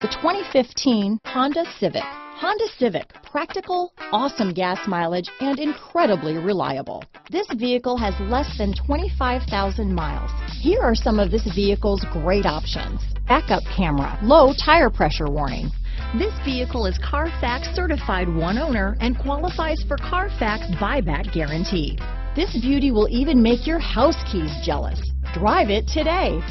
The 2015 Honda Civic. Honda Civic, practical, awesome gas mileage, and incredibly reliable. This vehicle has less than 25,000 miles. Here are some of this vehicle's great options: backup camera, low tire pressure warning. This vehicle is Carfax certified one owner and qualifies for Carfax buyback guarantee. This beauty will even make your house keys jealous. Drive it today.